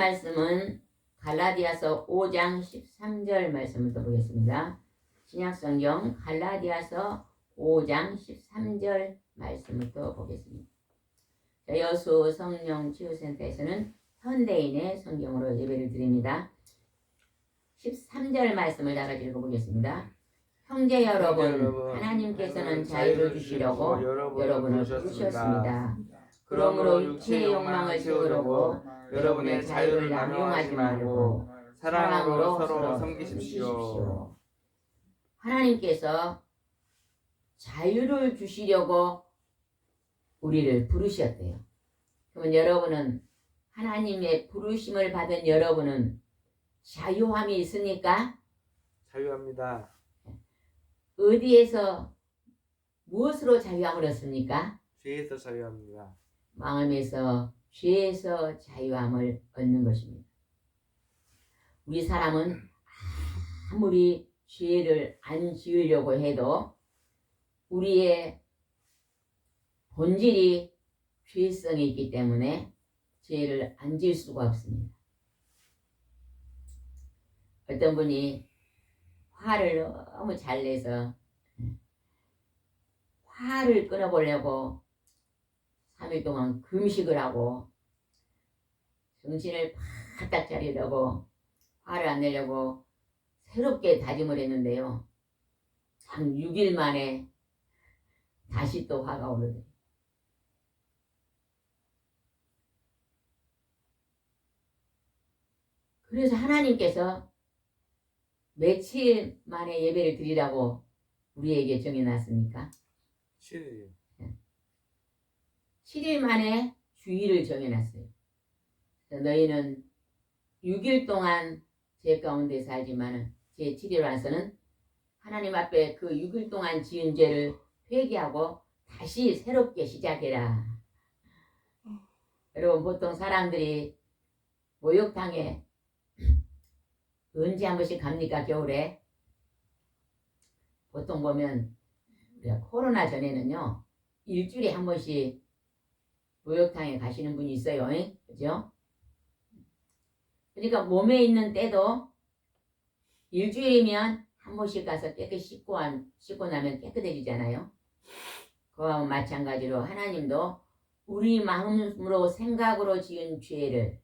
말씀은 갈라디아서 5장 13절 말씀을 또 보겠습니다. 신약성경 갈라디아서 5장 13절 말씀을 또 보겠습니다. 여수 성령 치유센터에서는 현대인의 성경으로 예배를 드립니다. 13절 말씀을 다 같이 읽어보겠습니다. 형제 여러분, 하나님께서는 자유를 주시려고 여러분을 부르셨습니다. 그러므로 육체의 욕망을 채우려고 여러분의 자유를 남용하지 말고 사랑으로 서로 섬기십시오. 하나님께서 자유를 주시려고 우리를 부르셨대요. 그러면 여러분은 하나님의 부르심을 받은 여러분은 자유함이 있습니까? 자유합니다. 어디에서 무엇으로 자유함을 얻습니까? 죄에서 자유합니다. 마음에서 죄에서 자유함을 얻는 것입니다. 우리 사람은 아무리 죄를 안 지으려고 해도 우리의 본질이 죄성이 있기 때문에 죄를 안 지을 수가 없습니다. 어떤 분이 화를 너무 잘 내서 화를 끊어보려고 3일 동안 금식을 하고 정신을 바짝 차리려고 화를 안 내려고 새롭게 다짐을 했는데요. 한 6일 만에 다시 또 화가 오르더래요. 그래서 하나님께서 며칠 만에 예배를 드리라고 우리에게 정해놨습니까? 7일. 7일 만에 주일을 정해놨어요. 너희는 6일 동안 제 가운데 살지만 제 7일 와서는 하나님 앞에 그 6일 동안 지은 죄를 회개하고 다시 새롭게 시작해라. 여러분, 보통 사람들이 목욕탕에 언제 한 번씩 갑니까? 겨울에? 보통 보면 코로나 전에는요, 일주일에 한 번씩 목욕탕에 가시는 분이 있어요. 그죠? 그러니까 몸에 있는 때도 일주일이면 한 번씩 가서 깨끗이 씻고 나면 깨끗해지잖아요. 그와 마찬가지로 하나님도 우리 마음으로 생각으로 지은 죄를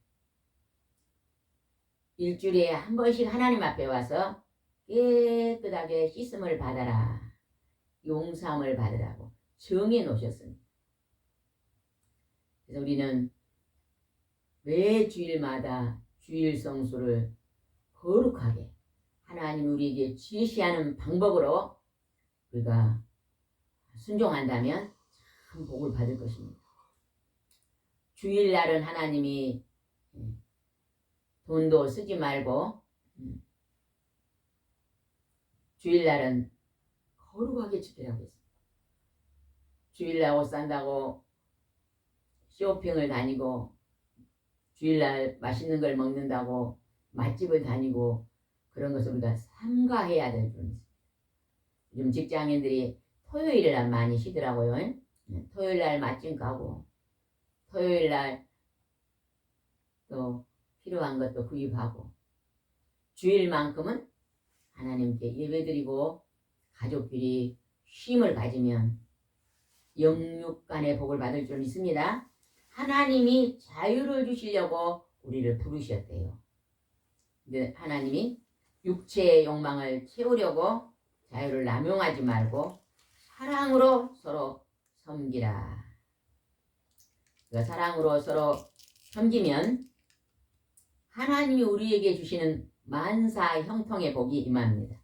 일주일에 한 번씩 하나님 앞에 와서 깨끗하게 씻음을 받아라. 용서함을 받으라고 정해 놓으셨습니다. 그래서 우리는 매 주일마다 주일 성수를 거룩하게 하나님 우리에게 지시하는 방법으로 우리가 순종한다면 참 복을 받을 것입니다. 주일날은 하나님이 돈도 쓰지 말고 주일날은 거룩하게 지키라고 했습니다. 주일날 옷 산다고 쇼핑을 다니고 주일날 맛있는 걸 먹는다고 맛집을 다니고 그런 것을 우리가 삼가해야 될 줄 있습니다. 요즘 직장인들이 토요일날 많이 쉬더라고요. 토요일날 맛집 가고 토요일날 또 필요한 것도 구입하고 주일만큼은 하나님께 예배드리고 가족끼리 쉼을 가지면 영육간의 복을 받을 줄 믿습니다. 하나님이 자유를 주시려고 우리를 부르셨대요. 근데 하나님이 육체의 욕망을 채우려고 자유를 남용하지 말고 사랑으로 서로 섬기라. 그러니까 사랑으로 서로 섬기면 하나님이 우리에게 주시는 만사 형통의 복이 임합니다.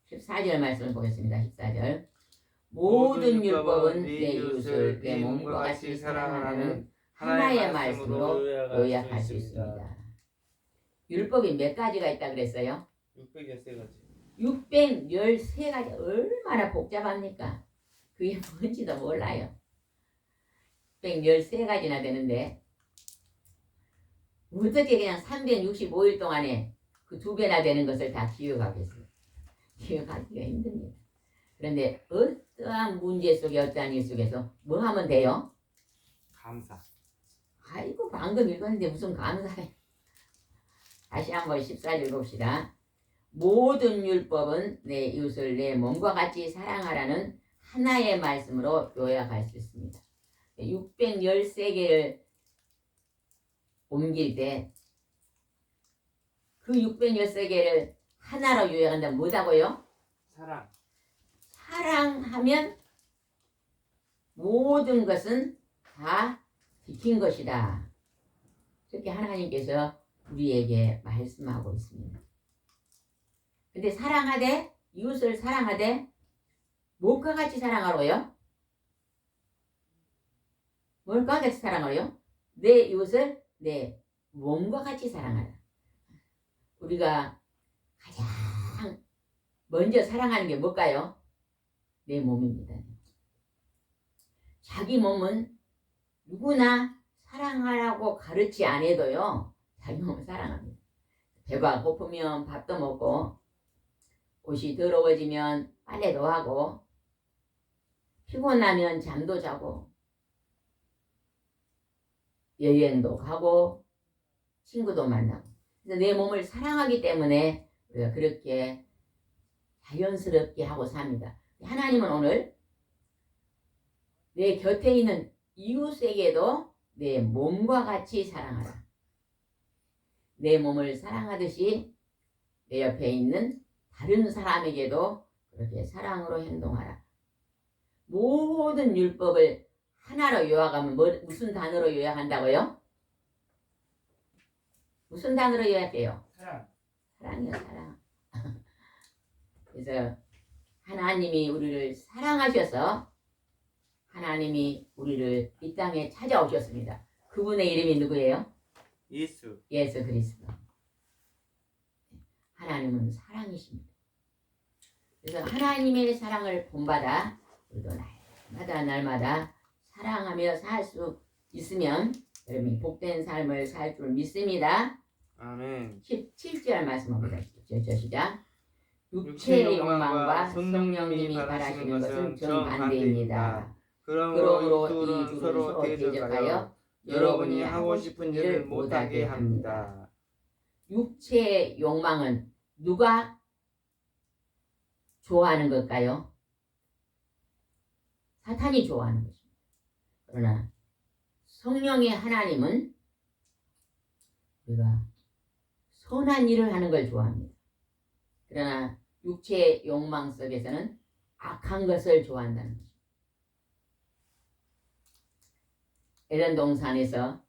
14절 말씀을 보겠습니다. 14절 모든 율법은 내 이웃을 내 몸과 같이 사랑하라는 하나의 말씀으로 요약할 수 있습니다. 율법이 몇 가지가 있다 그랬어요? 613가지. 613가지. 얼마나 복잡합니까? 그게 뭔지도 몰라요. 613가지나 되는데 어떻게 그냥 365일 동안에 그 2배나 되는 것을 다 기억하겠어요? 기억하기가 힘듭니다. 그런데 어떠한 문제 속에 어떠한 일 속에서 뭐 하면 돼요? 감사. 아이고 방금 읽었는데 무슨 감사해. 다시 한번 14절 봅시다. 모든 율법은 내 이웃을 내 몸과 같이 사랑하라는 하나의 말씀으로 요약할 수 있습니다. 613개를 옮길 때 그 613개를 하나로 요약한다면 뭐다고요? 사랑. 사랑하면 모든 것은 다 지킨 것이다. 그렇게 하나님께서 우리에게 말씀하고 있습니다. 근데 사랑하되 이웃을 사랑하되 무엇과 같이 사랑하라고요? 뭘과 같이 사랑하라고요? 내 이웃을 내 몸과 같이 사랑하라. 우리가 가장 먼저 사랑하는 게 뭘까요? 내 몸입니다. 자기 몸은 누구나 사랑하라고 가르치 안 해도요. 자기 몸을 사랑합니다. 배가 고프면 밥도 먹고 옷이 더러워지면 빨래도 하고 피곤하면 잠도 자고 여행도 가고 친구도 만나고 그래서 내 몸을 사랑하기 때문에 우리가 그렇게 자연스럽게 하고 삽니다. 하나님은 오늘 내 곁에 있는 이웃에게도 내 몸과 같이 사랑하라. 내 몸을 사랑하듯이 내 옆에 있는 다른 사람에게도 그렇게 사랑으로 행동하라. 모든 율법을 하나로 요약하면 무슨 단어로 요약한다고요? 무슨 단어로 요약해요? 사랑. 사랑이요, 사랑. 그래서 하나님이 우리를 사랑하셔서 하나님이 우리를 이 땅에 찾아오셨습니다. 그분의 이름이 누구예요? 예수. 예수 그리스도. 하나님은 사랑이십니다. 그래서 하나님의 사랑을 본받아 우리도 날마다 사랑하며 살 수 있으면 여러분이 복된 삶을 살 줄 믿습니다. 아멘. 17절 말씀 한번 보시죠. 시작. 육체의 욕망과 성령님이 바라시는 것은 정반대입니다. 그러므로 이 둘은 서로 대적하여 여러분이 하고 싶은 일을 못하게 합니다. 육체의 욕망은 누가 좋아하는 걸까요? 사탄이 좋아하는 것입니다. 그러나 성령의 하나님은 우리가 선한 일을 하는 걸 좋아합니다. 그러나 육체의 욕망 속에서는 악한 것을 좋아한다는 것입니다. 에덴 동산에서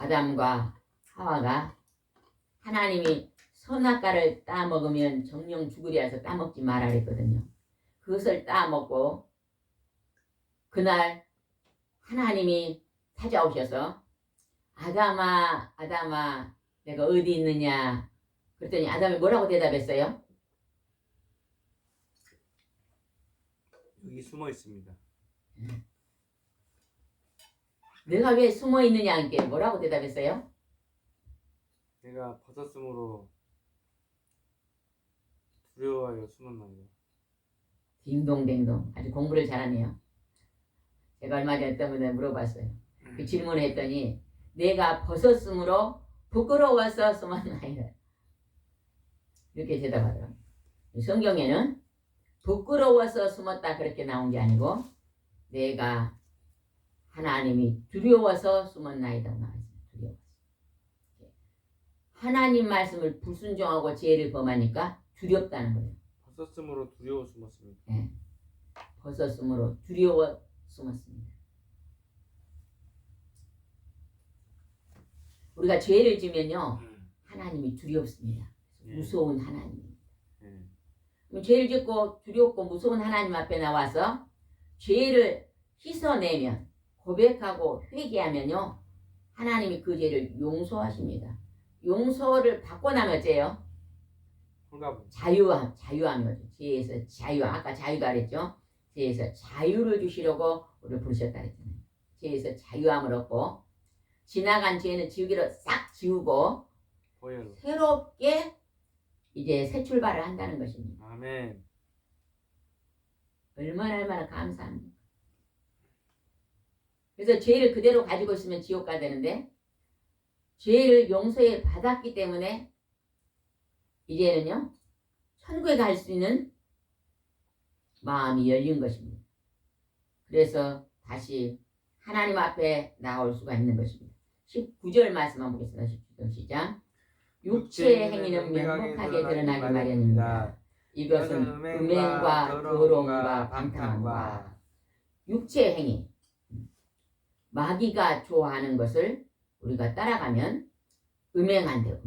아담과 하와가 하나님이 선악과를 따먹으면 정령 죽으리라 해서 따먹지 말라 그랬거든요. 그것을 따먹고 그날 하나님이 찾아오셔서 아담아 아담아 내가 어디 있느냐 그랬더니 아담이 뭐라고 대답했어요? 여기 숨어 있습니다. 내가 왜 숨어 있느냐 하니까 뭐라고 대답했어요? 내가 벗었으므로 두려워하여 숨었나이다. 딩동댕동 아주 공부를 잘하네요. 제가 얼마 전에 어떤 분한테 물어봤어요. 그 질문을 했더니 내가 벗었으므로 부끄러워서 숨었나이다. 이렇게 대답하더라고요. 성경에는 부끄러워서 숨었다 그렇게 나온 게 아니고 내가 하나님이 두려워서 숨었나이다 나왔어요. 두려워서. 하나님 말씀을 불순종하고 죄를 범하니까 두렵다는 거예요. 벗었으므로 두려워 숨었습니다. 네. 벗었으므로 두려워 숨었습니다. 우리가 죄를 지면요 하나님이 두렵습니다. 무서운 하나님입니다. 죄를 짓고 두렵고 무서운 하나님 앞에 나와서 죄를 씻어내면 고백하고 회개하면요 하나님이 그 죄를 용서하십니다. 용서를 받고 나면 어째요? 자유함이 오죠. 죄에서 자유, 아까 자유가 그랬죠. 죄에서 자유를 주시려고 우리를 부르셨다 그랬잖아요. 죄에서 자유함을 얻고 지나간 죄는 지우기로 싹 지우고 새롭게 이제 새 출발을 한다는 것입니다. 아멘. 얼마나 감사합니다. 그래서 죄를 그대로 가지고 있으면 지옥 가야 되는데 죄를 용서해 받았기 때문에 이제는요 천국에 갈 수 있는 마음이 열린 것입니다. 그래서 다시 하나님 앞에 나올 수가 있는 것입니다. 19절 말씀 한번 보겠습니다. 19절 시작. 육체의 행위는 명백하게 드러나기 마련입니다. 이것은 음행과 더러움과 방탕함과 육체의 행위 마귀가 좋아하는 것을 우리가 따라가면 음행한대요.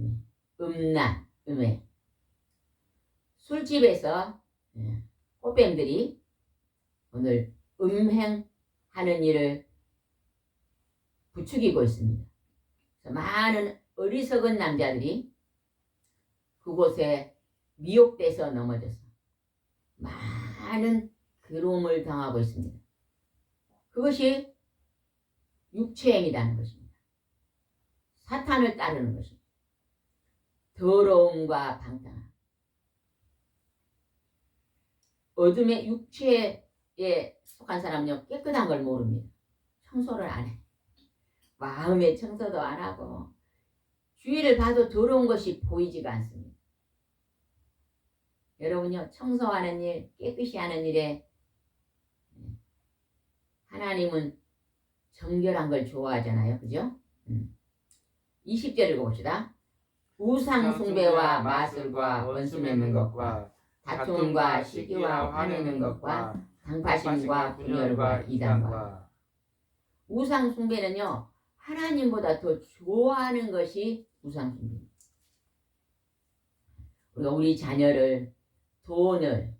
음란, 음행. 술집에서 꽃뱀들이 오늘 음행하는 일을 부추기고 있습니다. 많은 어리석은 남자들이 그곳에 미혹돼서 넘어져서 많은 괴로움을 당하고 있습니다. 그것이 육체행위라는 것입니다. 사탄을 따르는 것입니다. 더러움과 방탕함. 어둠의 육체에 속한 사람은요 깨끗한 걸 모릅니다. 청소를 안 해. 마음의 청소도 안 하고 주위를 봐도 더러운 것이 보이지가 않습니다. 여러분요 청소하는 일, 깨끗이 하는 일에 하나님은 정결한 걸 좋아하잖아요. 그죠? 20절 읽어봅시다. 우상 숭배와 마술과 원수 맺는 것과 다툼과 시기와 화내는 것과 당파심과 분열과 이단과. 우상 숭배는요 하나님보다 더 좋아하는 것이 우상 숭배입니다. 우리가 우리 자녀를, 돈을,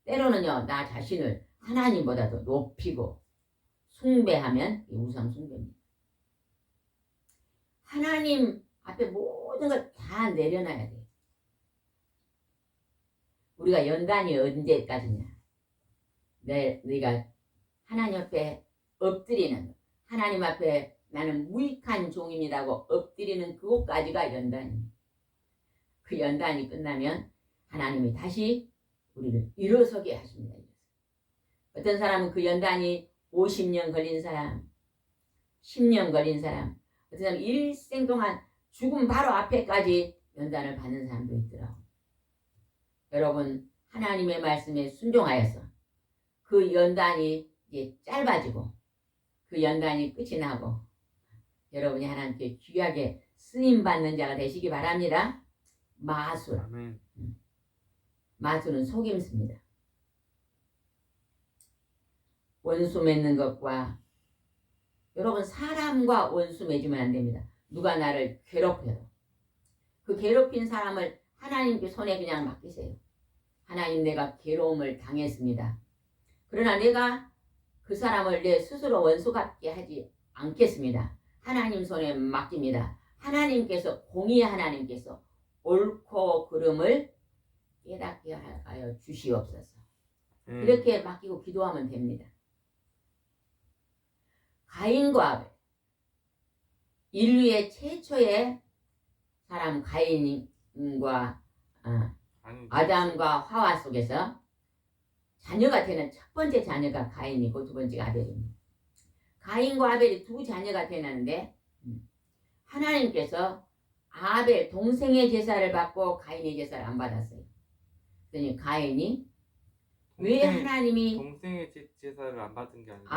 때로는요 나 자신을 하나님보다 더 높이고 숭배하면 이 우상 숭배입니다. 하나님 앞에 모든 걸 다 내려놔야 돼요. 우리가 연단이 언제까지냐? 네가 하나님 앞에 엎드리는, 하나님 앞에 나는 무익한 종입니다고 엎드리는 그곳까지가 연단입니다. 그 연단이 끝나면 하나님이 다시 우리를 일어서게 하십니다. 어떤 사람은 그 연단이 50년 걸린 사람, 10년 걸린 사람, 어떤 사람은 일생 동안 죽음 바로 앞에까지 연단을 받는 사람도 있더라고요. 여러분 하나님의 말씀에 순종하여서 그 연단이 이제 짧아지고 그 연단이 끝이 나고 여러분이 하나님께 귀하게 쓰임받는 자가 되시기 바랍니다. 마술. 아멘. 마술은 속임수입니다. 원수 맺는 것과 여러분 사람과 원수 맺으면 안 됩니다. 누가 나를 괴롭혀도 그 괴롭힌 사람을 하나님께 손에 그냥 맡기세요. 하나님 내가 괴로움을 당했습니다. 그러나 내가 그 사람을 내 스스로 원수 같게 하지 않겠습니다. 하나님 손에 맡깁니다. 하나님께서 공의 하나님께서 옳고 그름을 깨닫게 하여 주시옵소서. 이렇게 맡기고 기도하면 됩니다. 가인과 아벨 인류의 최초의 사람 가인과 아담과 하와 속에서 자녀가 되는 첫 번째 자녀가 가인이고 두 번째가 아벨입니다. 가인과 아벨이 두 자녀가 되는데 하나님께서 아벨 동생의 제사를 받고 가인의 제사를 안 받았어요. 그러니 가인이 왜 하나님이 동생의 제사를 안 받은 게 아니라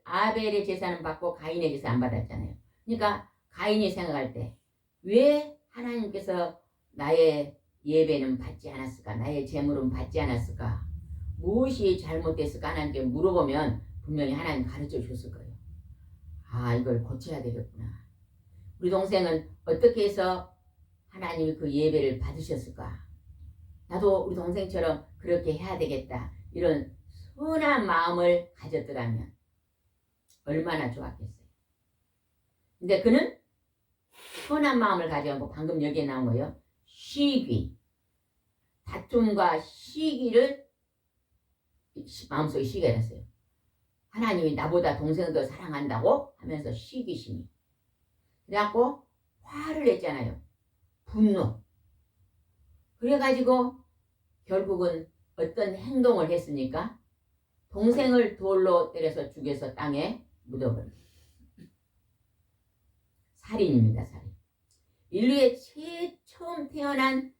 아벨의 제사는 받고 가인의 제사 안 받았잖아요. 그러니까 가인이 생각할 때 왜 하나님께서 나의 예배는 받지 않았을까? 나의 제물은 받지 않았을까? 무엇이 잘못됐을까? 하나님께 물어보면 분명히 하나님 가르쳐 줬을 거예요. 아, 이걸 고쳐야 되겠구나. 우리 동생은 어떻게 해서 하나님이 그 예배를 받으셨을까? 나도 우리 동생처럼 그렇게 해야 되겠다. 이런 선한 마음을 가졌더라면 얼마나 좋았겠어요. 근데 그는 선한 마음을 가져가고 방금 여기에 나온 거예요. 시기. 다툼과 시기를 마음속에 시기가 났어요. 하나님이 나보다 동생을 더 사랑한다고 하면서 시기심이. 그래갖고 화를 냈잖아요. 분노. 그래가지고 결국은 어떤 행동을 했습니까? 동생을 돌로 때려서 죽여서 땅에 묻어버립니다. 살인입니다. 살인. 인류의 처음 태어난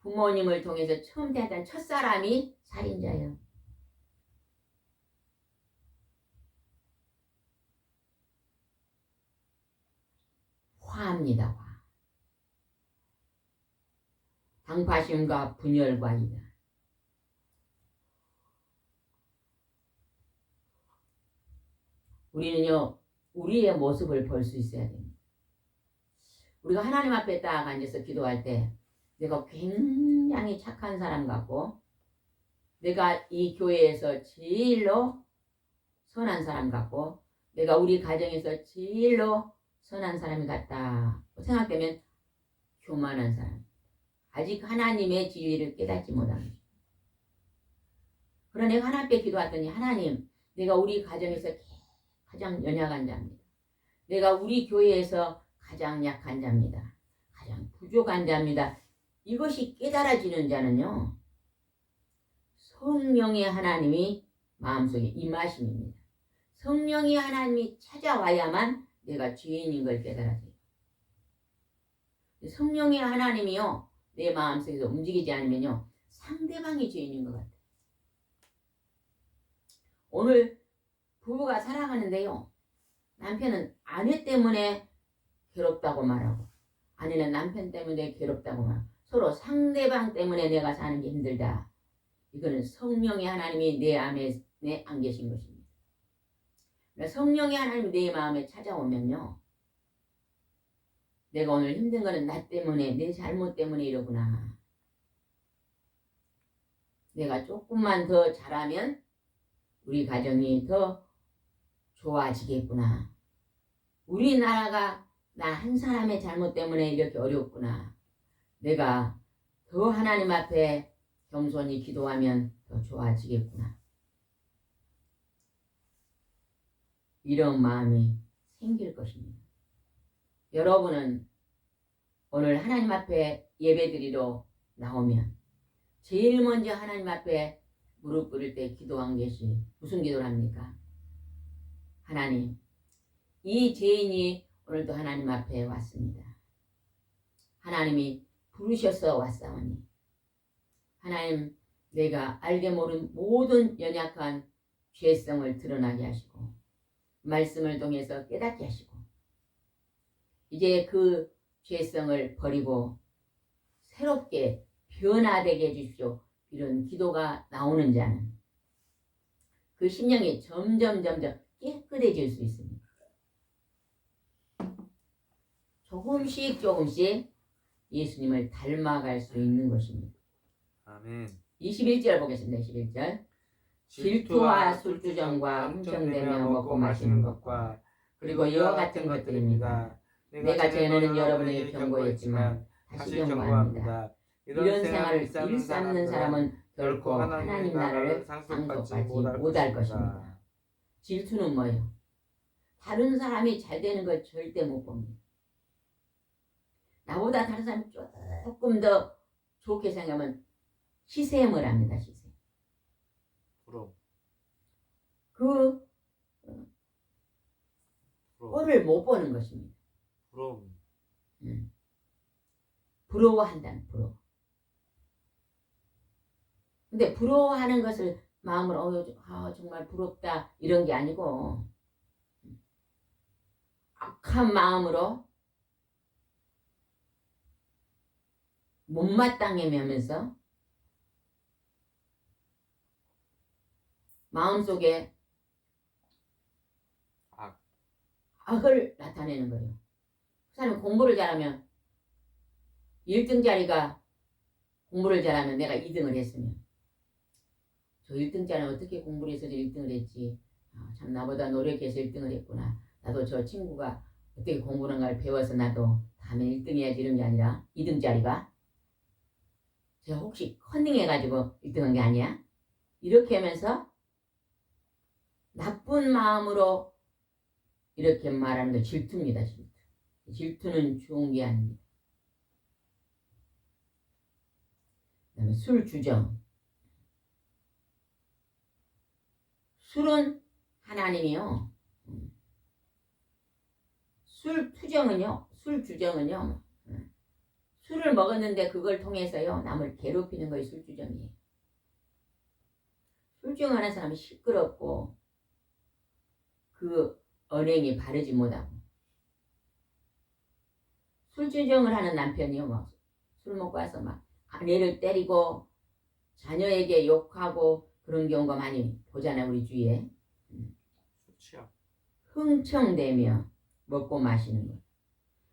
부모님을 통해서 처음 태어난 첫사람이 살인자예요. 화합니다. 화. 당파심과 분열과 이다. 우리는요, 우리의 모습을 볼 수 있어야 됩니다. 우리가 하나님 앞에 딱 앉아서 기도할 때 내가 굉장히 착한 사람 같고 내가 이 교회에서 제일로 선한 사람 같고 내가 우리 가정에서 제일로 선한 사람이 같다 생각되면 교만한 사람, 아직 하나님의 지위를 깨닫지 못한 거죠. 그러나 내가 하나님 앞에 기도했더니 하나님, 내가 우리 가정에서 가장 연약한 자입니다. 내가 우리 교회에서 가장 약한 자입니다. 가장 부족한 자입니다. 이것이 깨달아지는 자는요, 성령의 하나님이 마음속에 임하심입니다. 성령의 하나님이 찾아와야만 내가 죄인인 걸 깨달아져요. 성령의 하나님이요, 내 마음속에서 움직이지 않으면요, 상대방이 죄인인 것 같아요. 오늘 부부가 살아가는데요, 남편은 아내 때문에 괴롭다고 말하고 아내는 남편 때문에 괴롭다고 말하고 서로 상대방 때문에 내가 사는 게 힘들다. 이거는 성령의 하나님이 내 안에 안 계신 것입니다. 성령의 하나님이 내 마음에 찾아오면요, 내가 오늘 힘든 거는 나 때문에, 내 잘못 때문에 이러구나. 내가 조금만 더 잘하면 우리 가정이 더 좋아지겠구나. 우리나라가 나 한 사람의 잘못 때문에 이렇게 어렵구나. 내가 더 하나님 앞에 겸손히 기도하면 더 좋아지겠구나. 이런 마음이 생길 것입니다. 여러분은 오늘 하나님 앞에 예배드리러 나오면 제일 먼저 하나님 앞에 무릎 꿇을 때 기도한 것이 무슨 기도를 합니까? 하나님, 이 죄인이 오늘도 하나님 앞에 왔습니다. 하나님이 부르셔서 왔사오니 하나님, 내가 알게 모른 모든 연약한 죄성을 드러나게 하시고 말씀을 통해서 깨닫게 하시고 이제 그 죄성을 버리고 새롭게 변화되게 해주십시오. 이런 기도가 나오는 자는 그 심령이 점점 깨끗해질 수 있습니다. 조금씩 조금씩 예수님을 닮아갈 수 있는 것입니다. 아멘. 21절 보겠습니다. 21절. 질투와 술주정과 흥청대며 먹고 마시는 것과 그리고 이와 같은 것들입니다. 내가 전에는 여러분에게 경고했지만 다시 경고합니다. 이런 생활을 일삼는 사람은 결코 하나님 나라를 상속받지 못할 것입니다. 질투는 뭐예요? 다른 사람이 잘 되는 걸 절대 못 봅니다. 나보다 다른 사람이 조금 더 좋게 생각하면 시샘을 합니다. 시샘. 부러움. 그 꼴을 못 보는 것입니다. 부러움. 부러워한다는 부러워. 근데 부러워하는 것을 마음으로 정말 부럽다 이런 게 아니고 악한 마음으로 못마땅해하면서 마음속에 악을 나타내는 거예요. 그 사람이 공부를 잘하면 1등짜리가 공부를 잘하면 내가 2등을 했으면 저 1등짜리는 어떻게 공부를 해서 1등을 했지. 참 나보다 노력해서 1등을 했구나. 나도 저 친구가 어떻게 공부하는가를 배워서 나도 다음에 1등 해야지 이런 게 아니라 2등짜리가 제가 혹시 컨닝해가지고 1등한 게 아니야? 이렇게 하면서 나쁜 마음으로 이렇게 말하는 거 질투입니다. 질투. 질투는 좋은 게 아닙니다. 그 다음에 술주정. 술은 하나님이요. 술주정은요. 술을 먹었는데 그걸 통해서요. 남을 괴롭히는 것이 술주정이에요. 술주정하는 사람이 시끄럽고 그 언행이 바르지 못하고 술주정을 하는 남편이요. 막 술 먹고 와서 막 아내를 때리고 자녀에게 욕하고 그런 경우가 많이 보잖아요. 우리 주위에. 수치야. 흥청대며 먹고 마시는 것.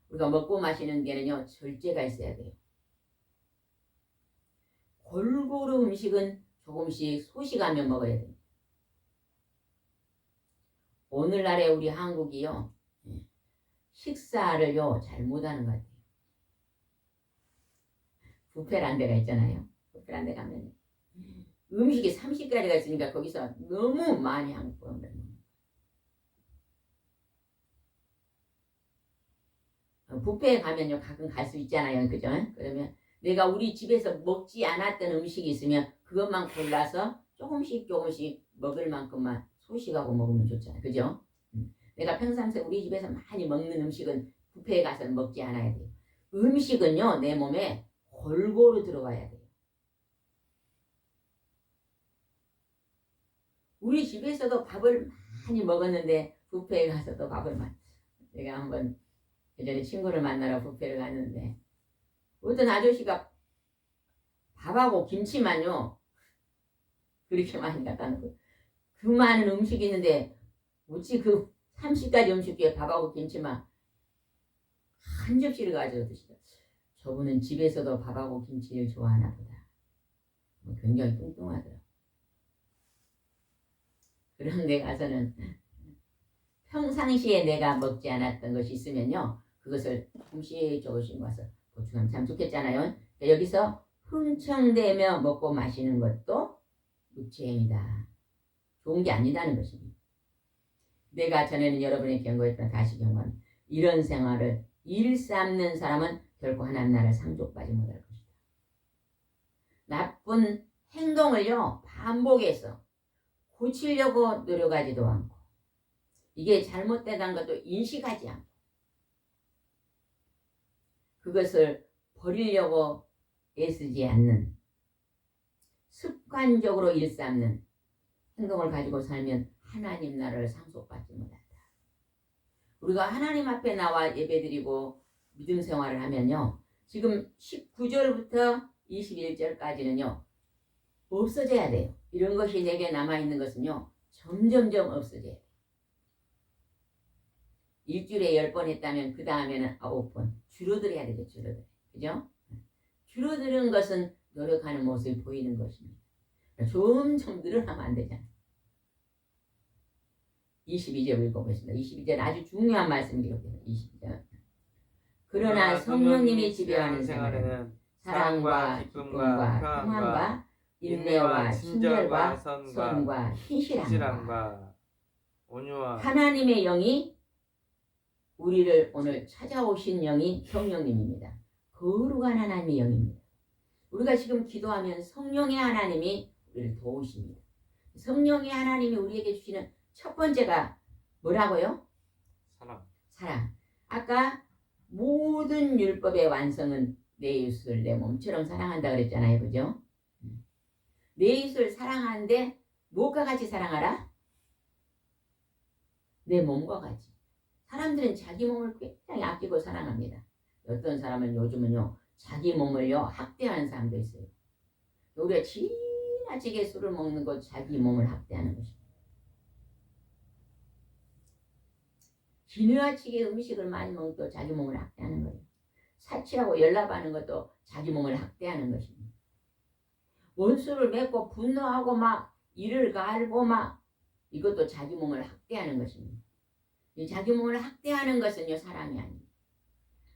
우리가 먹고 마시는 데는요. 절제가 있어야 돼요. 골고루 음식은 조금씩 소식하며 먹어야 돼요. 오늘날에 우리 한국이요. 식사를요. 잘 못하는 것 같아요. 뷔페라는 데가 있잖아요. 뷔페라는 데 가면 음식이 30가지가 있으니까 거기서 너무 많이 한국 분들. 뷔페에 가면요 가끔 갈 수 있잖아요. 그죠? 그러면 내가 우리 집에서 먹지 않았던 음식이 있으면 그것만 골라서 조금씩 먹을 만큼만 소식하고 먹으면 좋잖아요. 그죠? 내가 평상시에 우리 집에서 많이 먹는 음식은 뷔페에 가서는 먹지 않아야 돼요. 음식은요 내 몸에 골고루 들어가야 돼요. 우리 집에서도 밥을 많이 먹었는데 뷔페에 가서도 밥을 많이. 내가 한번 예전에 친구를 만나러 뷔페를 갔는데 어떤 아저씨가 밥하고 김치만요 그렇게 많이 갖다 놓고 그 많은 음식이 있는데 어찌 그 30가지 음식 중에 밥하고 김치만 한 접시를 가지고 드시더라고요. 저분은 집에서도 밥하고 김치를 좋아하나 보다. 굉장히 뚱뚱하더라고요. 그런 데 가서는 평상시에 내가 먹지 않았던 것이 있으면요. 그것을 조금씩 와서 보충하면 참 좋겠잖아요. 여기서 흥청대며 먹고 마시는 것도 육체행위다. 좋은 게 아니다는 것입니다. 내가 전에는 여러분에게 경고했던 다시 경고합니다. 이런 생활을 일삼는 사람은 결코 하나님 나라를 상속받지 못할 것이다. 나쁜 행동을요. 반복해서 고치려고 노력하지도 않고 이게 잘못되다는 것도 인식하지 않고 그것을 버리려고 애쓰지 않는 습관적으로 일삼는 행동을 가지고 살면 하나님 나라를 상속받지 못한다. 우리가 하나님 앞에 나와 예배드리고 믿음 생활을 하면요. 지금 19절부터 21절까지는요. 없어져야 돼요. 이런 것이 내게 남아있는 것은요. 점점점 없어져야 돼요. 일주일에 10번 했다면 그 다음에는 9번. 줄어들어야 되죠. 줄어들어. 그죠? 줄어드는 것은 노력하는 모습이 보이는 것입니다. 점점 늘어나면 안 되잖아요. 22절 읽어보겠습니다. 22절 아주 중요한 말씀 기록해요. 22절. 그러나 성령님이 지배하는 생활은 사랑과 기쁨과 평안과 인내와 친절과 선과 신실함과 온유와 하나님의 영이 우리를 오늘 찾아오신 영이 성령님입니다. 거룩한 하나님의 영입니다. 우리가 지금 기도하면 성령의 하나님이 우리를 도우십니다. 성령의 하나님이 우리에게 주시는 첫 번째가 뭐라고요? 사랑. 사랑. 아까 모든 율법의 완성은 내 이웃을 내 몸처럼 사랑한다 그랬잖아요. 그죠? 내 이웃을 사랑하는데 무엇과 같이 사랑하라? 내 몸과 같이. 사람들은 자기 몸을 굉장히 아끼고 사랑합니다. 어떤 사람은 요즘은요 자기 몸을요 학대하는 사람도 있어요. 우리가 지나치게 술을 먹는 것 자기 몸을 학대하는 것입니다. 지나치게 음식을 많이 먹는 것도 자기 몸을 학대하는 거예요. 사치하고 연락하는 것도 자기 몸을 학대하는 것입니다. 원수를 맺고 분노하고 막 이를 갈고 막 이것도 자기 몸을 학대하는 것입니다. 이 자기 몸을 학대하는 것은요 사랑이 아닙니다.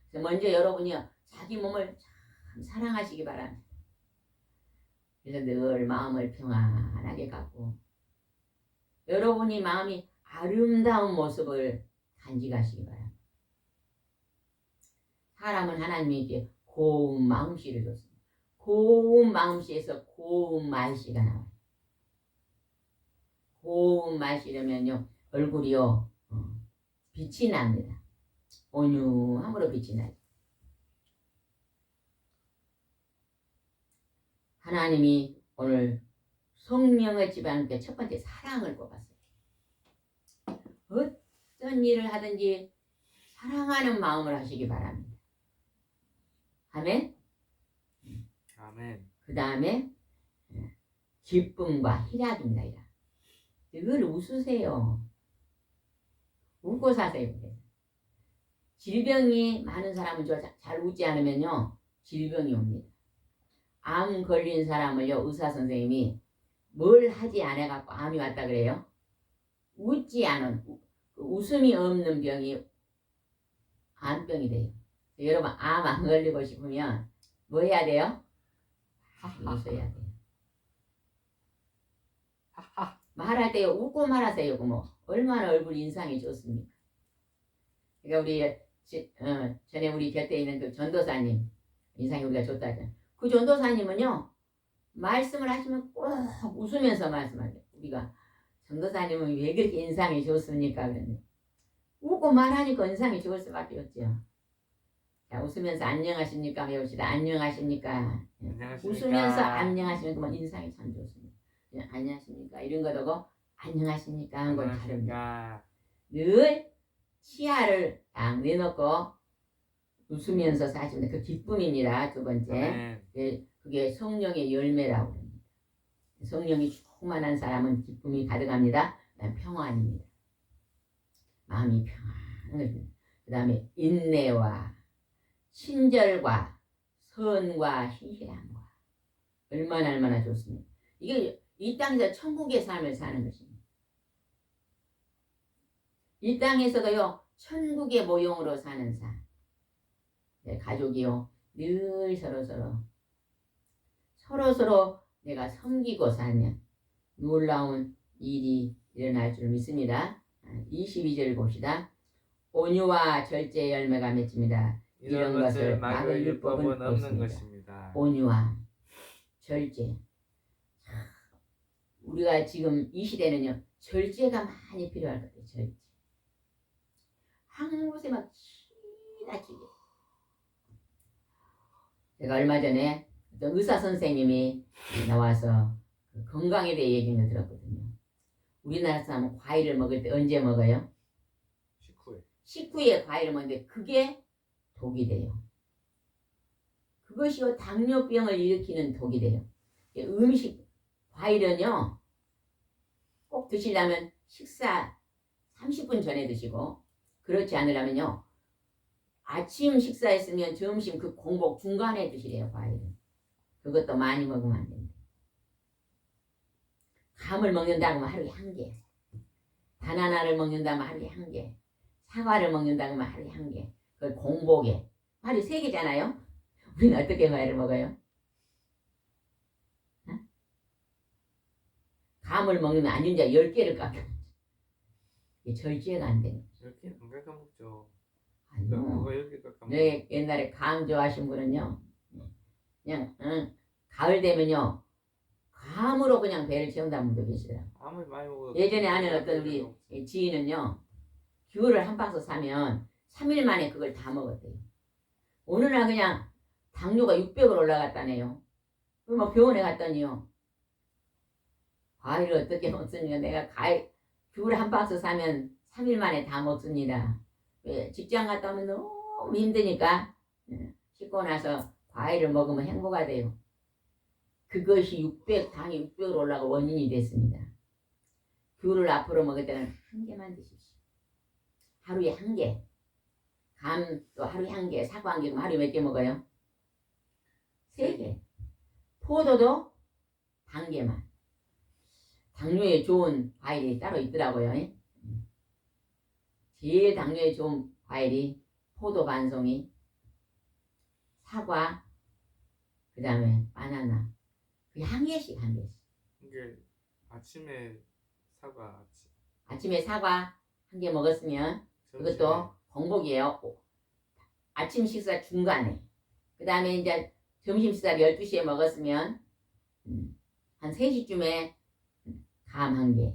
그래서 먼저 여러분이요 자기 몸을 참 사랑하시기 바랍니다. 그래서 늘 마음을 평안하게 갖고 여러분이 마음이 아름다운 모습을 간직하시기 바랍니다. 사람은 하나님이 이렇게 고운 마음씨를 줬습니다. 고운 마음씨에서 고운 말씨가 나와요. 고운 말씨라면요 얼굴이요 빛이 납니다. 온유함으로 빛이 나죠. 하나님이 오늘 성령의 집안께 첫 번째 사랑을 꼽았어요. 어떤 일을 하든지 사랑하는 마음을 하시기 바랍니다. 아멘. 아멘. 그 다음에 기쁨과 희락입니다. 희락. 늘 웃으세요. 웃고 사세요. 질병이 많은 사람은 잘 웃지 않으면요 질병이 옵니다. 암 걸린 사람을요 의사 선생님이 뭘 하지 않아 갖고 암이 왔다 그래요. 웃지 않은 웃음이 없는 병이 암병이 돼요. 여러분 암 안 걸리고 싶으면 뭐 해야 돼요? 웃어야 돼요. 말할 때 웃고 말하세요. 뭐 얼마나 얼굴 인상이 좋습니까? 그러니까 우리 전에 우리 곁에 있는 그 전도사님 인상이 우리가 좋다잖아요. 그 전도사님은요 말씀을 하시면 꼭 웃으면서 말씀하세요. 우리가 전도사님은 왜 그렇게 인상이 좋습니까? 그랬는데 웃고 말하니까 인상이 좋을 수밖에 없죠. 자 웃으면서 안녕하십니까 배웁시다. 안녕하십니까. 안녕하십니까. 웃으면서 안녕하시면 그 인상이 참 좋습니다. 그냥 안녕하십니까 이런 거도 안녕하십니까 하는 건 다릅니다. 늘 치아를 딱 내놓고 웃으면서 사시면 그 기쁨입니다. 두 번째 그게 성령의 열매라고 합니다. 성령이 충만한 사람은 기쁨이 가득합니다. 평안입니다. 마음이 평안합니다. 그 다음에 인내와 친절과 선과 신실함과 얼마나 좋습니까? 이게 이 땅에서 천국의 삶을 사는 것입니다. 이 땅에서도요 천국의 모형으로 사는 삶. 가족이요 늘 서로 내가 섬기고 살면 놀라운 일이 일어날 줄 믿습니다. 22절 봅시다. 온유와 절제의 열매가 맺힙니다. 이런 것을 막을 율법은 없는 것입니다. 온유와 절제. 우리가 지금 이 시대는요 절제가 많이 필요할 것 같아요. 절제. 한 곳에 막 지나치게. 제가 얼마 전에 어떤 의사 선생님이 나와서 건강에 대해 얘기를 들었거든요. 우리나라 사람은 과일을 먹을 때 언제 먹어요? 식후에 과일을 먹는데 그게 독이 돼요. 그것이요 당뇨병을 일으키는 독이 돼요. 음식 과일은요 꼭 드시려면 식사 30분 전에 드시고 그렇지 않으려면요. 아침 식사했으면 점심 그 공복 중간에 드시래요. 과일은. 그것도 많이 먹으면 안 됩니다. 감을 먹는다고 하면 하루에 한 개. 바나나를 먹는다면 하루에 한 개. 사과를 먹는다고 하면 하루에 한 개. 그걸 공복에. 하루에 3개잖아요. 우리는 어떻게 과일을 먹어요? 어? 감을 먹으면 안 준자 10개를 깎여. 이게 절제가 안 되는. 이렇게 안 깎아 먹죠. 아니요. 누가 이렇게 깎아 먹어? 네, 옛날에 감 좋아하신 분은요. 그냥 가을 되면요. 감으로 그냥 배를 채운다는 분도 계시더라고요. 아무리 많이 먹어도 예전에 아는 어떤 우리 지인은요. 귤을 한 박스 사면 3일 만에 그걸 다 먹었대요. 어느 날 그냥 당뇨가 600으로 올라갔다네요. 그럼 병원에 갔더니요. 과일을 어떻게 먹습니까? 내가 귤을 한 박스 사면 3일 만에 다 먹습니다. 왜? 직장 갔다 오면 너무 힘드니까 씻고 나서 과일을 먹으면 행복가 돼요. 그것이 당이 600으로 올라가 원인이 됐습니다. 귤을 앞으로 먹을 때는 한 개만 드십시오. 하루에 한 개. 감도 하루에 한 개. 사과 한 개. 그럼 하루에 몇 개 먹어요? 3개. 포도도 반 개만. 당뇨에 좋은 과일이 따로 있더라고요. 제일 당뇨에 좋은 과일이 포도 반송이, 사과, 그 다음에 바나나. 그 한 개씩 한 개씩. 이게 아침에 사과, 아침에 사과 한 개 먹었으면 그것도 공복이에요. 아침 식사 중간에. 그 다음에 이제 점심 식사 12시에 먹었으면 한 3시쯤에 감 한 개.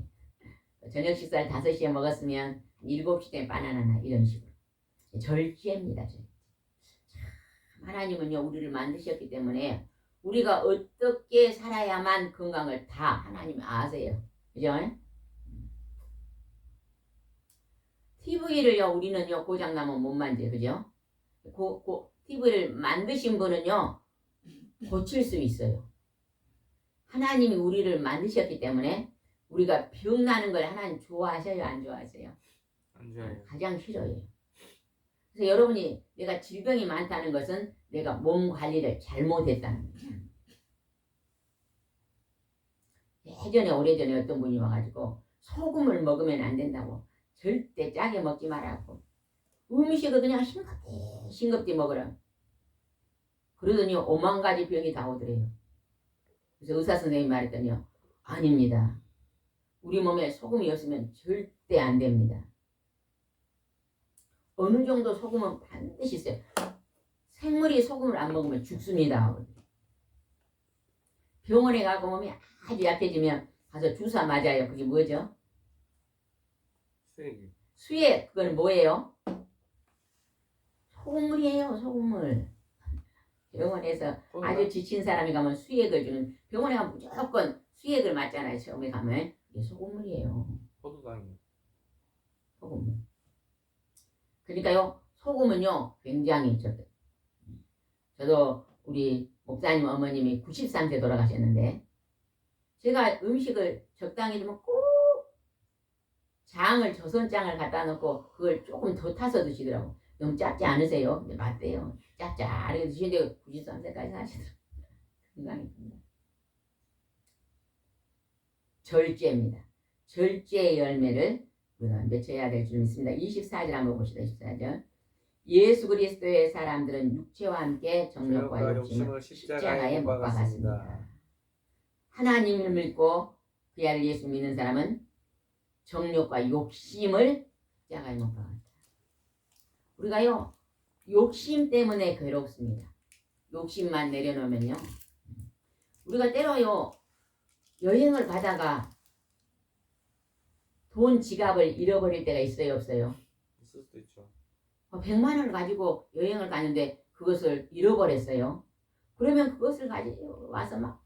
저녁 식사를 5시에 먹었으면 7시쯤에 바나나나 이런 식으로. 절제입니다. 절제. 하나님은요 우리를 만드셨기 때문에 우리가 어떻게 살아야만 건강을 다 하나님이 아세요. 그죠? TV를요 우리는요 고장나면 못 만져요. 그죠? TV를 만드신 분은요 고칠 수 있어요. 하나님이 우리를 만드셨기 때문에 우리가 병나는 걸 하나님 좋아하셔요? 안 좋아하세요? 안 좋아요. 가장 싫어해요. 그래서 여러분이 내가 질병이 많다는 것은 내가 몸 관리를 잘못했다는 거예요. 예전에 오래전에 어떤 분이 와가지고 소금을 먹으면 안 된다고 절대 짜게 먹지 말라고 음식을 그냥 싱겁게 먹으라 그러더니 5만 가지 병이 다 오더래요. 그래서 의사 선생님이 말했더니요 아닙니다. 우리 몸에 소금이 없으면 절대 안 됩니다. 어느 정도 소금은 반드시 있어요. 생물이 소금을 안 먹으면 죽습니다. 병원에 가고 몸이 아주 약해지면 가서 주사 맞아요. 그게 뭐죠? 쓰레기. 수액. 그건 뭐예요? 소금물이에요. 소금물. 병원에서 아주 지친 사람이 가면 수액을 주는 병원에 가면 무조건 수액을 맞잖아요. 처음에 가면 이게 소금물이에요. 포도도 아니고. 소금물. 그러니까요. 소금은요. 굉장히 저도 우리 목사님 어머님이 93세 돌아가셨는데 제가 음식을 적당히 주면 꼭 장을 조선장을 갖다 놓고 그걸 조금 더 타서 드시더라고. 너무 짭지 않으세요? 근데 맞대요. 짭짤하게 드시는데 93세까지 사시더라고요. 건강했습니다. 절제입니다. 절제의 열매를 우리가 맺혀야 될 줄 믿습니다. 24절 한번 봅시다. 24절. 예수 그리스도의 사람들은 육체와 함께 정욕과 욕심을 십자가에 못 박았습니다. 하나님을 믿고 그 아들 예수 믿는 사람은 정욕과 욕심을 십자가에 못 박았다. 우리가요 욕심 때문에 괴롭습니다. 욕심만 내려놓으면요 우리가 때로요 여행을 가다가 돈 지갑을 잃어버릴 때가 있어요 없어요? 있을 수도 있죠. 100만 원을 가지고 여행을 가는데 그것을 잃어버렸어요. 그러면 그것을 가지고 와서 막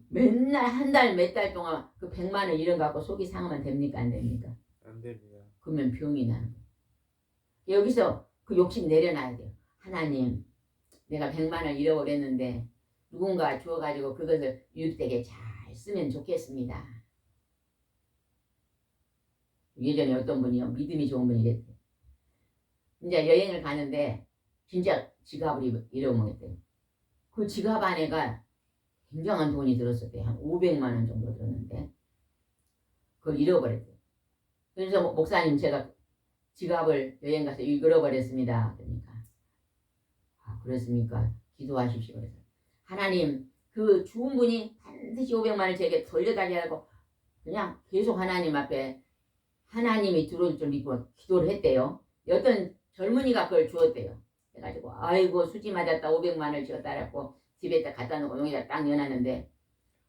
맨날 한 달 몇 달 동안 그 100만 원 잃어갖고 속이 상하면 됩니까 안 됩니까? 안 됩니다. 그러면 병이 나는 거예요. 여기서 그 욕심 내려놔야 돼요. 하나님 내가 100만 원 잃어버렸는데 누군가 주어가지고 그것을 유익되게 잘 쓰면 좋겠습니다. 예전에 어떤 분이요 믿음이 좋은 분이 이랬대요. 이제 여행을 가는데 진짜 지갑을 잃어먹었대요. 그 지갑 안에가 굉장한 돈이 들었었대요. 한 500만 원 정도 들었는데 그걸 잃어버렸대요. 그래서 목사님 제가 지갑을 여행 가서 잃어버렸습니다. 그러니까 아 그렇습니까? 기도하십시오. 그래서 하나님 그 죽은 분이 반드시 500만 원을 제게 돌려달라고 하고 그냥 계속 하나님 앞에 하나님이 들어올 줄 믿고 기도를 했대요. 어떤 젊은이가 그걸 주었대요. 그래가지고 아이고 수지 맞았다 500만 원을 지었다 그랬고 집에다 갖다 놓고 용에다 딱 넣어놨는데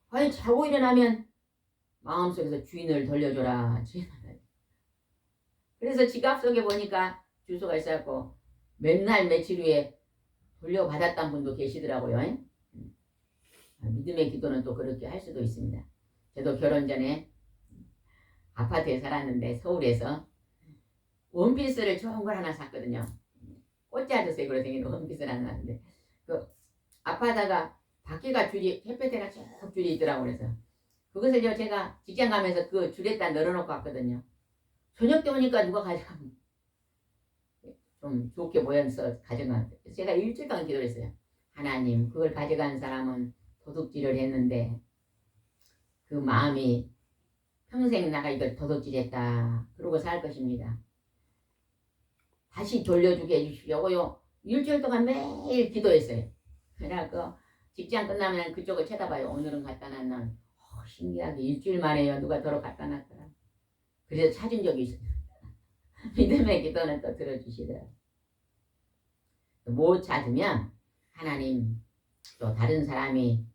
아니 자고 일어나면 마음속에서 주인을 돌려줘라 주인을. 그래서 지갑 속에 보니까 주소가 있었고 맨날 며칠 후에 돌려받았던 분도 계시더라고요. 믿음의 기도는 또 그렇게 할 수도 있습니다. 저도 결혼 전에 아파트에 살았는데 서울에서 원피스를 좋은 걸 하나 샀거든요. 꽃지 아저씨로 생긴 원피스를 하나 샀는데 그 앞바다가 밖에가 줄이 햇볕에가 쭉 줄이 있더라고. 그래서 그것을 제가 직장 가면서 그 줄에다 널어놓고 왔거든요. 저녁 때 오니까 누가 가져가면 좀 좋게 보여서 가져간. 제가 일주일 동안 기도를 했어요. 하나님 그걸 가져간 사람은 도둑질을 했는데 그 마음이 평생 내가 이걸 도둑질했다 그러고 살 것입니다. 다시 돌려주게 해주시려고요. 일주일 동안 매일 기도했어요. 그래갖고 직장 끝나면 그쪽을 쳐다봐요. 오늘은 갖다 놨나. 신기하게 일주일 만에요. 누가 도로 갖다 놨더라. 그래서 찾은 적이 있어요. 믿음의 기도는 또 들어주시더라고요. 못 찾으면 하나님 또 다른 사람이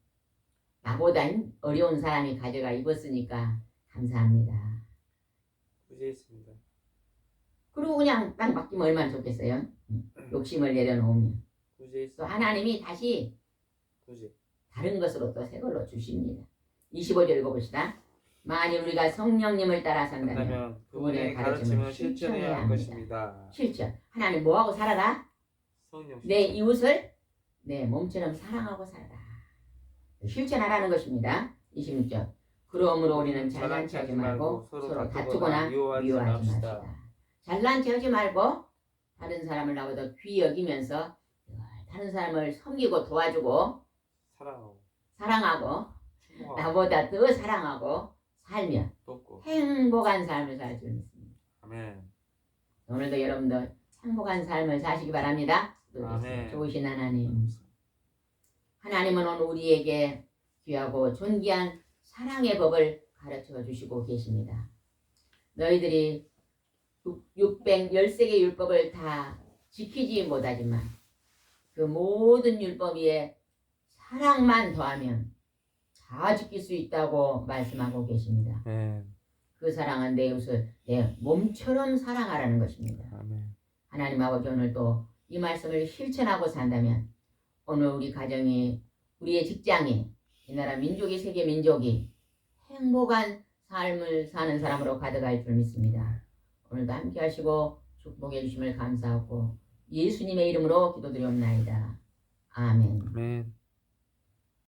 나보다 어려운 사람이 가져가 입었으니까 감사합니다. 구제했습니다. 그리고 그냥 딱 맡기면 얼마나 좋겠어요. 욕심을 내려놓으면 또 구제했습니다. 하나님이 다시 구제. 다른 것으로 또 새 걸로 주십니다. 25절 읽어봅시다. 만일 우리가 성령님을 따라 산다면 그러면 그분의 가르침을 실천해야 할 것입니다. 실천. 하나님 뭐하고 살아라? 성령 내 실천. 이웃을 내 몸처럼 사랑하고 살아라. 실천하라는 것입니다. 26절. 그러므로 우리는 잘난 체 하지 말고 서로 다투거나 미워하지 맙시다. 잘난 체 하지 말고 다른 사람을 나보다 귀히 여기면서 다른 사람을 섬기고 도와주고 사랑하고 나보다 더 사랑하고 살면 돕고 행복한 삶을 살 수 있습니다. 아멘. 오늘도 여러분들 행복한 삶을 사시기 바랍니다. 아멘. 좋으신 하나님. 하나님은 오늘 우리에게 귀하고 존귀한 사랑의 법을 가르쳐 주시고 계십니다. 너희들이 613개의 율법을 다 지키지 못하지만 그 모든 율법 위에 사랑만 더하면 다 지킬 수 있다고 말씀하고 계십니다. 그 사랑은 내 이웃을 내 몸처럼 사랑하라는 것입니다. 아멘. 하나님 아버지 오늘도 이 말씀을 실천하고 산다면 오늘 우리 가정이 우리의 직장이 이 나라 민족이 세계 민족이 행복한 삶을 사는 사람으로 가득할 줄 믿습니다. 오늘도 함께 하시고 축복해 주심을 감사하고 예수님의 이름으로 기도드리옵나이다. 아멘. 아멘.